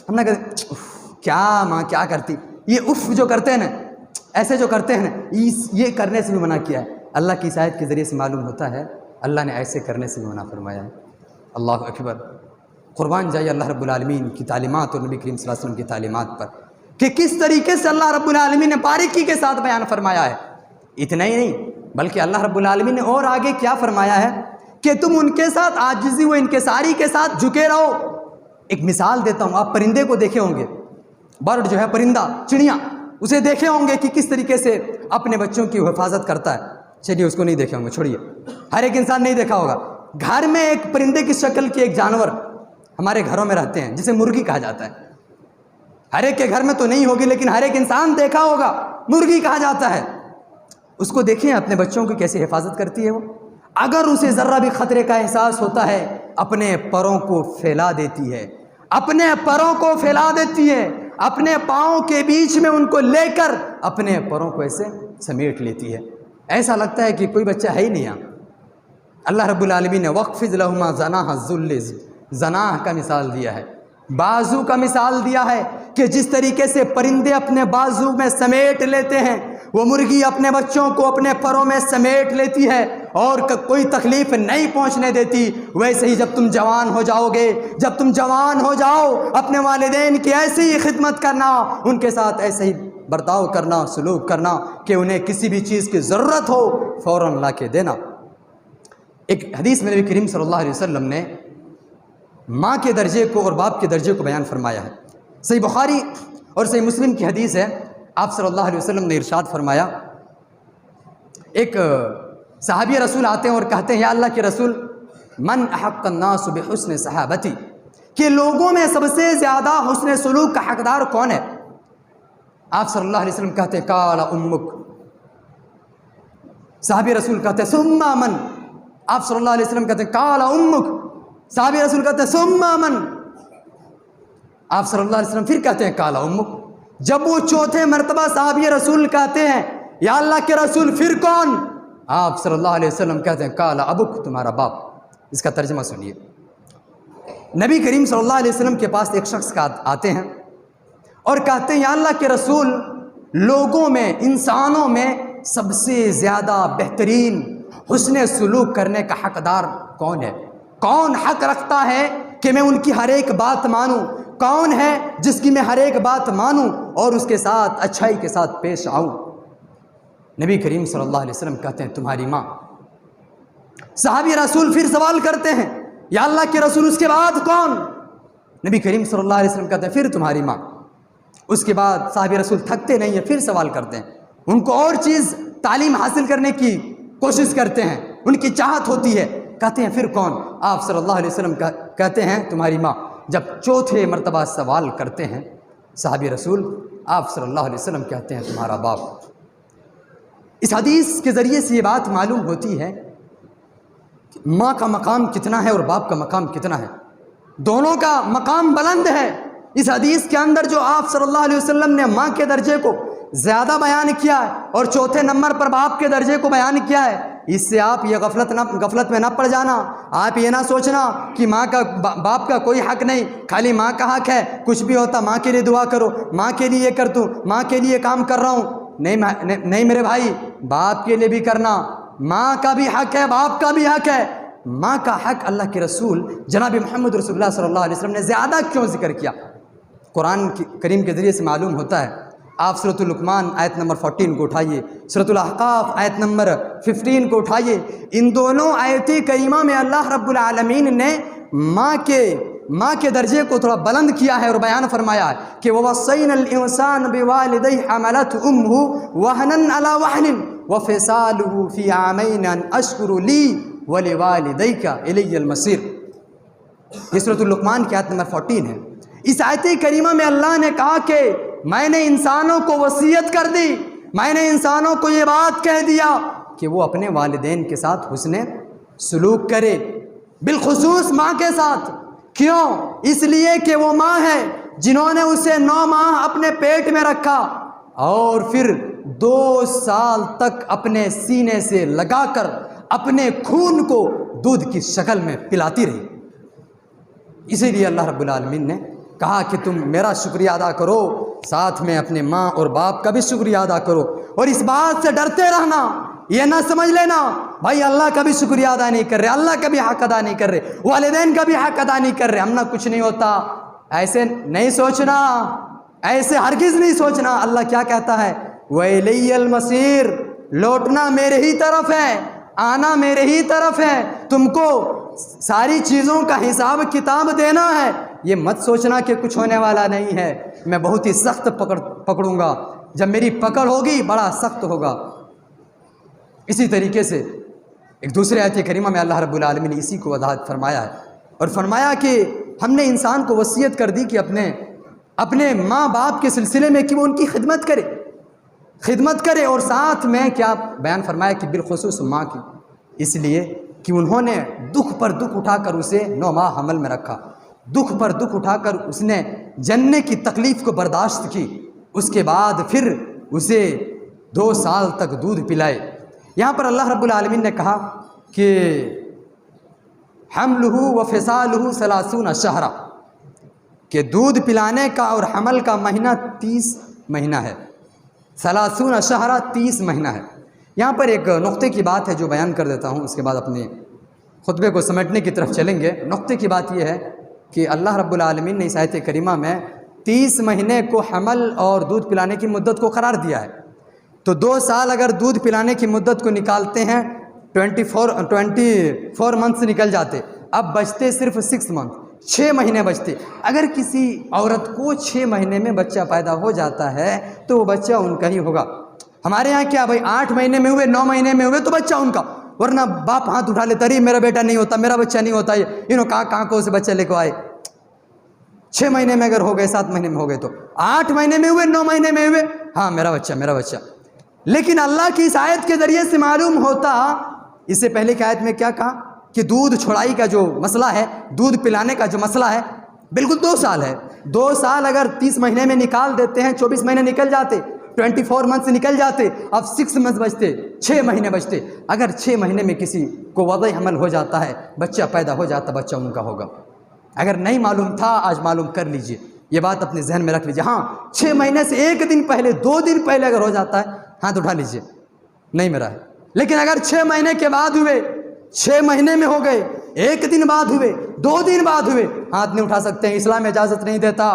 ہم نہ کہتے کیا ماں کیا کرتی، یہ اف جو کرتے ہیں نا، ایسے جو کرتے ہیں نا، یہ کرنے سے بھی منع کیا ہے۔ اللہ کی اس آیت کے ذریعے سے معلوم ہوتا ہے اللہ نے ایسے کرنے سے بھی منع فرمایا ہے۔ اللہ اکبر، قربان جائے اللہ رب العالمین کی تعلیمات اور نبی کریم صلی اللہ علیہ وسلم کی تعلیمات پر کہ کس طریقے سے اللہ رب العالمین نے باریکی کے ساتھ بیان فرمایا ہے۔ اتنا ہی نہیں بلکہ اللہ رب العالمین نے اور آگے کیا فرمایا ہے کہ تم ان کے ساتھ عاجزی و انکساری کے ساتھ جھکے رہو۔ ایک مثال دیتا ہوں، آپ پرندے کو دیکھے ہوں گے، برڈ جو ہے پرندہ، چڑیاں، اسے دیکھے ہوں گے کہ کس طریقے سے اپنے بچوں کی حفاظت کرتا ہے۔ چلیے اس کو نہیں دیکھے ہوں گے، چھوڑیے، ہر ایک انسان نہیں دیکھا ہوگا۔ گھر میں ایک پرندے کی شکل کے ایک جانور ہمارے گھروں میں رہتے ہیں جسے مرغی کہا جاتا ہے۔ ہر ایک کے گھر میں تو نہیں ہوگی لیکن ہر ایک انسان دیکھا ہوگا، مرغی کہا جاتا ہے۔ اس کو دیکھیں اپنے بچوں کی کیسے حفاظت کرتی ہے وہ۔ اگر اسے ذرہ بھی خطرے کا احساس ہوتا ہے اپنے پروں کو پھیلا دیتی ہے، اپنے پروں کو پھیلا دیتی ہے، اپنے پاؤں کے بیچ میں ان کو لے کر اپنے پروں کو ایسے سمیٹ لیتی ہے، ایسا لگتا ہے کہ کوئی بچہ ہے ہی نہیں یہاں۔ اللہ رب العالمین نے وَاخْفِضْ لَهُمَا جَنَاحَ الذُّلِّ، جناح کا مثال دیا ہے، بازو کا مثال دیا ہے کہ جس طریقے سے پرندے اپنے بازو میں سمیٹ لیتے ہیں، وہ مرغی اپنے بچوں کو اپنے پروں میں سمیٹ لیتی ہے اور کوئی تکلیف نہیں پہنچنے دیتی، ویسے ہی جب تم جوان ہو جاؤ گے، جب تم جوان ہو جاؤ، اپنے والدین کی ایسی ہی خدمت کرنا، ان کے ساتھ ایسے ہی برتاؤ کرنا، سلوک کرنا کہ انہیں کسی بھی چیز کی ضرورت ہو فوراً لا کے دینا۔ ایک حدیث میں نبی کریم صلی اللہ علیہ وسلم نے ماں کے درجے کو اور باپ کے درجے کو بیان فرمایا ہے۔ صحیح بخاری اور صحیح مسلم کی حدیث ہے، آپ صلی اللہ علیہ وسلم نے ارشاد فرمایا، ایک صحابی رسول آتے ہیں اور کہتے ہیں یا اللہ کے رسول، من احق الناس بحسن صحابتی، کہ لوگوں میں سب سے زیادہ حسن سلوک کا حقدار کون ہے؟ آپ صلی اللہ علیہ وسلم کہتے ہیں قال امک، صحابی رسول کہتے ہیں ثم من، آپ صلی اللہ علیہ وسلم کہتے ہیں قال امک، صحابی رسول کہتے ہیں ثم من، آپ صلی اللہ علیہ وسلم پھر کہتے ہیں قال امک۔ جب وہ چوتھے مرتبہ صحابی رسول کہتے ہیں یا اللہ کے رسول پھر کون؟ آپ صلی اللہ علیہ وسلم کہتے ہیں قال ابک، تمہارا باپ۔ اس کا ترجمہ سنیے، نبی کریم صلی اللہ علیہ وسلم کے پاس ایک شخص آتے ہیں اور کہتے ہیں یا اللہ کے رسول، لوگوں میں، انسانوں میں سب سے زیادہ بہترین حسن سلوک کرنے کا حقدار کون ہے؟ کون حق رکھتا ہے کہ میں ان کی ہر ایک بات مانوں؟ کون ہے جس کی میں ہر ایک بات مانوں اور اس کے ساتھ اچھائی کے ساتھ پیش آؤں؟ نبی کریم صلی اللہ علیہ وسلم کہتے ہیں تمہاری ماں۔ صحابی رسول پھر سوال کرتے ہیں یا اللہ کے رسول اس کے بعد کون؟ نبی کریم صلی اللہ علیہ وسلم کہتے ہیں پھر تمہاری ماں۔ اس کے بعد صحابی رسول تھکتے نہیں ہیں، پھر سوال کرتے ہیں، ان کو اور چیز تعلیم حاصل کرنے کی کوشش کرتے ہیں، ان کی چاہت ہوتی ہے، کہتے ہیں پھر کون؟ آپ صلی اللہ علیہ وسلم کہتے ہیں تمہاری ماں۔ جب چوتھے مرتبہ سوال کرتے ہیں صحابی رسول، آپ صلی اللہ علیہ وسلم کہتے ہیں تمہارا باپ۔ اس حدیث کے ذریعے سے یہ بات معلوم ہوتی ہے کہ ماں کا مقام کتنا ہے اور باپ کا مقام کتنا ہے، دونوں کا مقام بلند ہے۔ اس حدیث کے اندر جو آپ صلی اللہ علیہ وسلم نے ماں کے درجے کو زیادہ بیان کیا ہے اور چوتھے نمبر پر باپ کے درجے کو بیان کیا ہے، اس سے آپ یہ غفلت میں نہ پڑ جانا، آپ یہ نہ سوچنا کہ ماں کا باپ کا کوئی حق نہیں، خالی ماں کا حق ہے، کچھ بھی ہوتا ماں کے لیے دعا کرو، ماں کے لیے یہ کر دوں، ماں کے لیے کام کر رہا ہوں۔ نہیں میرے بھائی، باپ کے لیے بھی کرنا، ماں کا بھی حق ہے، باپ کا بھی حق ہے۔ ماں کا حق اللہ کے رسول جناب محمد رسول اللہ صلی اللہ علیہ وسلم نے زیادہ کیوں ذکر کیا؟ قرآن کریم کے ذریعے سے معلوم ہوتا ہے۔ آپ سورۃ اللقمان آیت نمبر 14 کو اٹھائیے، سورۃ الاحقاف آیت نمبر 15 کو اٹھائیے، ان دونوں آیت کریمہ میں اللہ رب العالمین نے ماں کے درجے کو تھوڑا بلند کیا ہے اور بیان فرمایا ہے کہ وَوَصَّيْنَا الْإِنسَانَ بِوَالِدَيْهِ حَمَلَتْهُ أُمُّهُ وَهْنًا عَلَى وَهْنٍ وَفِصَالُهُ فِي عَامَيْنِ أَنْ أَشْكُرْ لِي وَلِوَالِدَيْكَ إِلَيَّ الْمَصِيرُ۔ یہ سورۃ اللقمان کی آیت نمبر 14 ہے۔ اس آیت کریمہ میں اللہ نے کہا کہ میں نے انسانوں کو وصیت کر دی، میں نے انسانوں کو یہ بات کہہ دیا کہ وہ اپنے والدین کے ساتھ حسن سلوک کرے، بالخصوص ماں کے ساتھ۔ کیوں؟ اس لیے کہ وہ ماں ہے جنہوں نے اسے 9 ماہ اپنے پیٹ میں رکھا اور پھر 2 سال تک اپنے سینے سے لگا کر اپنے خون کو دودھ کی شکل میں پلاتی رہی۔ اسی لیے اللہ رب العالمین نے کہا کہ تم میرا شکریہ ادا کرو، ساتھ میں اپنے ماں اور باپ کا بھی شکریہ ادا کرو، اور اس بات سے ڈرتے رہنا، یہ نہ سمجھ لینا بھائی اللہ کا بھی شکریہ ادا نہیں کر رہے، اللہ کا بھی حق ادا نہیں کر رہے، والدین کا بھی حق ادا نہیں کر رہے، ہم نہ کچھ نہیں ہوتا، ایسے نہیں سوچنا، ایسے ہرگز نہیں سوچنا۔ اللہ کیا کہتا ہے؟ وَإِلَيَّ الْمَصِيرُ، لوٹنا میرے ہی طرف ہے، آنا میرے ہی طرف ہے، تم کو ساری چیزوں کا حساب کتاب دینا ہے۔ یہ مت سوچنا کہ کچھ ہونے والا نہیں ہے، میں بہت ہی سخت پکڑوں گا، جب میری پکڑ ہوگی بڑا سخت ہوگا۔ اسی طریقے سے ایک دوسرے آیت کریمہ میں اللہ رب العالمین نے اسی کو وضاحت فرمایا ہے اور فرمایا کہ ہم نے انسان کو وصیت کر دی کہ اپنے ماں باپ کے سلسلے میں کہ وہ ان کی خدمت کرے اور ساتھ میں کیا بیان فرمایا کہ بالخصوص ماں کی، اس لیے کہ انہوں نے دکھ پر دکھ اٹھا کر اسے 9 ماہ حمل میں رکھا، دکھ پر دکھ اٹھا کر اس نے جننے کی تکلیف کو برداشت کی، اس کے بعد پھر اسے 2 سال تک دودھ پلائے۔ یہاں پر اللہ رب العالمین نے کہا کہ حملہ و فصالہ 30 شہرا، کہ دودھ پلانے کا اور حمل کا مہینہ 30 مہینہ ہے، 30 شہرا 30 مہینہ ہے۔ یہاں پر ایک نقطے کی بات ہے جو بیان کر دیتا ہوں، اس کے بعد اپنے خطبے کو سمیٹنے کی طرف چلیں گے۔ نقطے کی بات یہ ہے کہ اللہ رب العالمین نے اس آیت کریمہ میں 30 مہینے کو حمل اور دودھ پلانے کی مدت کو قرار دیا ہے، تو 2 سال اگر دودھ پلانے کی مدت کو نکالتے ہیں 24 منتھس نکل جاتے، اب بچتے صرف 6 منتھ، 6 مہینے بچتے۔ اگر کسی عورت کو 6 مہینے میں بچہ پیدا ہو جاتا ہے تو وہ بچہ ان کا ہی ہوگا۔ ہمارے یہاں کیا بھائی 8 مہینے میں ہوئے، 9 مہینے میں ہوئے تو بچہ ان کا، ورنہ باپ ہاتھ اٹھا لیتا، ارے میرا بیٹا نہیں ہوتا، میرا بچہ نہیں ہوتا، کہاں کو سے بچہ لے کو آئے۔ 6 مہینے میں اگر ہو گئے، 7 مہینے میں ہو گئے تو 8 مہینے میں ہوئے، 9 مہینے میں ہوئے، ہاں میرا بچہ میرا بچہ۔ لیکن اللہ کی اس آیت کے ذریعے سے معلوم ہوتا، اس سے پہلے کی آیت میں کیا کہا کہ دودھ چھڑائی کا جو مسئلہ ہے، دودھ پلانے کا جو مسئلہ ہے، بالکل 2 سال ہے۔ 2 سال اگر 30 مہینے میں نکال دیتے ہیں، 24 مہینے نکل جاتے، 24 منتھ نکل جاتے، اب 6 منتھ بچتے، 6 مہینے بچتے۔ اگر 6 مہینے میں کسی کو وضع حمل ہو جاتا ہے، بچہ پیدا ہو جاتا، بچہ ان کا ہوگا۔ اگر نہیں معلوم تھا، آج معلوم کر لیجئے، یہ بات اپنے ذہن میں رکھ لیجئے۔ ہاں 6 مہینے سے 1 دن پہلے، 2 دن پہلے اگر ہو جاتا ہے، ہاتھ اٹھا لیجئے، نہیں میرا ہے۔ لیکن اگر 6 مہینے کے بعد ہوئے، 6 مہینے میں ہو گئے، 1 دن بعد ہوئے، 2 دن بعد ہوئے، ہاتھ نہیں اٹھا سکتے ہیں، اسلام اجازت نہیں دیتا،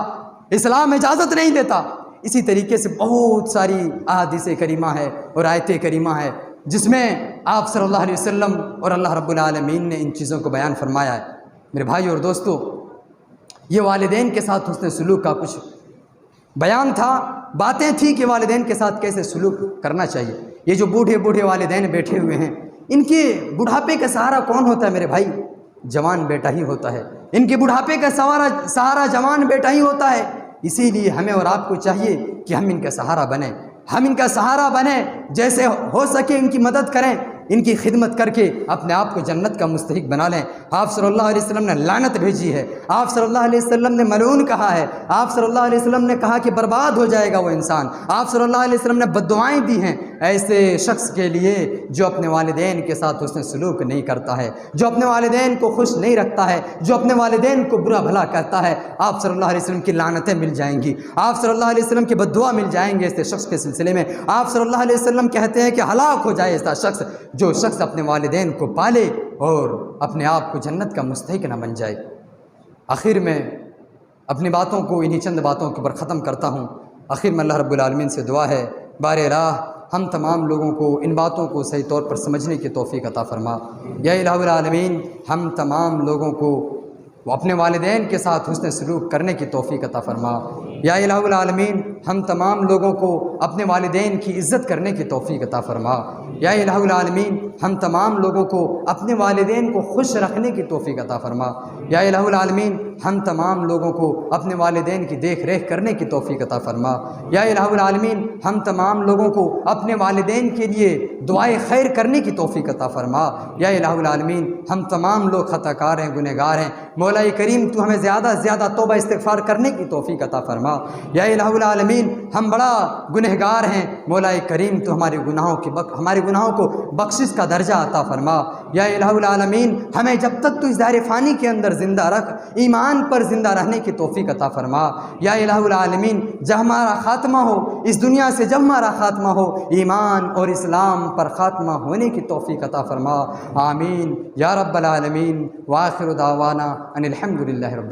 اسلام اجازت نہیں دیتا۔ اسی طریقے سے بہت ساری احادیث کریمہ ہے اور آیت کریمہ ہے جس میں آپ صلی اللہ علیہ وسلم اور اللہ رب العالمین نے ان چیزوں کو بیان فرمایا ہے۔ میرے بھائی اور دوستو، یہ والدین کے ساتھ حسن سلوک کا کچھ بیان تھا، باتیں تھیں کہ والدین کے ساتھ کیسے سلوک کرنا چاہیے۔ یہ جو بوڑھے والدین بیٹھے ہوئے ہیں، ان کے بڑھاپے کا سہارا کون ہوتا ہے میرے بھائی؟ جوان بیٹا ہی ہوتا ہے۔ ان کے بڑھاپے کا سہارا جوان بیٹا ہی ہوتا ہے۔ اسی لیے ہمیں اور آپ کو چاہیے کہ ہم ان کا سہارا بنیں، ہم ان کا سہارا بنیں، جیسے ہو سکے ان کی مدد کریں، ان کی خدمت کر کے اپنے آپ کو جنت کا مستحق بنا لیں۔ آپ صلی اللہ علیہ وسلم نے لعنت بھیجی ہے، آپ صلی اللہ علیہ وسلم نے ملعون کہا ہے، آپ صلی اللہ علیہ وسلم نے کہا کہ برباد ہو جائے گا وہ انسان، آپ صلی اللہ علیہ وسلم نے بددعائیں دی ہیں ایسے شخص کے لیے جو اپنے والدین کے ساتھ حسن سلوک نہیں کرتا ہے، جو اپنے والدین کو خوش نہیں رکھتا ہے، جو اپنے والدین کو برا بھلا کہتا ہے۔ آپ صلی اللہ علیہ وسلم کی لعنتیں مل جائیں گی، آپ صلی اللہ علیہ وسلم کی بددعا مل جائیں گے ایسے شخص کے سلسلے میں۔ آپ صلی اللہ علیہ وسلم کہتے ہیں کہ ہلاک ہو جائے ایسا شخص جو شخص اپنے والدین کو پالے اور اپنے آپ کو جنت کا مستحق نہ بن جائے۔ آخر میں اپنی باتوں کو انہی چند باتوں کے اوپر ختم کرتا ہوں۔ آخر میں اللہ رب العالمین سے دعا ہے، بار الہ ہم تمام لوگوں کو ان باتوں کو صحیح طور پر سمجھنے کی توفیق عطا فرما۔ یا الہ العالمین ہم تمام لوگوں کو اپنے والدین کے ساتھ حسن سلوک کرنے کی توفیق عطا فرما۔ یا الہ العالمین ہم تمام لوگوں کو اپنے والدین کی عزت کرنے کی توفیق عطا فرما۔ یا الہ العالمین ہم تمام لوگوں کو اپنے والدین کو خوش رکھنے کی توفیق عطا فرما۔ یا الہ العالمین ہم تمام لوگوں کو اپنے والدین کی دیکھ ریکھ کرنے کی توفیق عطا فرما۔ یا الہ العالمین ہم تمام لوگوں کو اپنے والدین کے لیے دعائے خیر کرنے کی توفیق عطا فرما۔ یا الہ العالمین ہم تمام لوگ خطا کار ہیں، گنہگار ہیں، مولا کریم تو ہمیں زیادہ سے زیادہ توبہ استغفار کرنے کی توفیق عطا فرما۔ یا الہ العالمین ہم بڑا گنہگار ہیں، مولا کریم تو ہمارے گناہوں کو بخشش کا درجہ عطا فرما۔ یا الہ العالمین ہمیں جب تک تو اس دار فانی کے اندر زندہ رکھ، ایمان پر زندہ رہنے کی توفیق عطا فرما۔ یا الہ العالمین جب ہمارا خاتمہ ہو، اس دنیا سے جب ہمارا خاتمہ ہو، ایمان اور اسلام پر خاتمہ ہونے کی توفیق عطا فرما۔ آمین یا رب العالمین۔ وآخر دعوانا ان الحمد للہ رب العالمین۔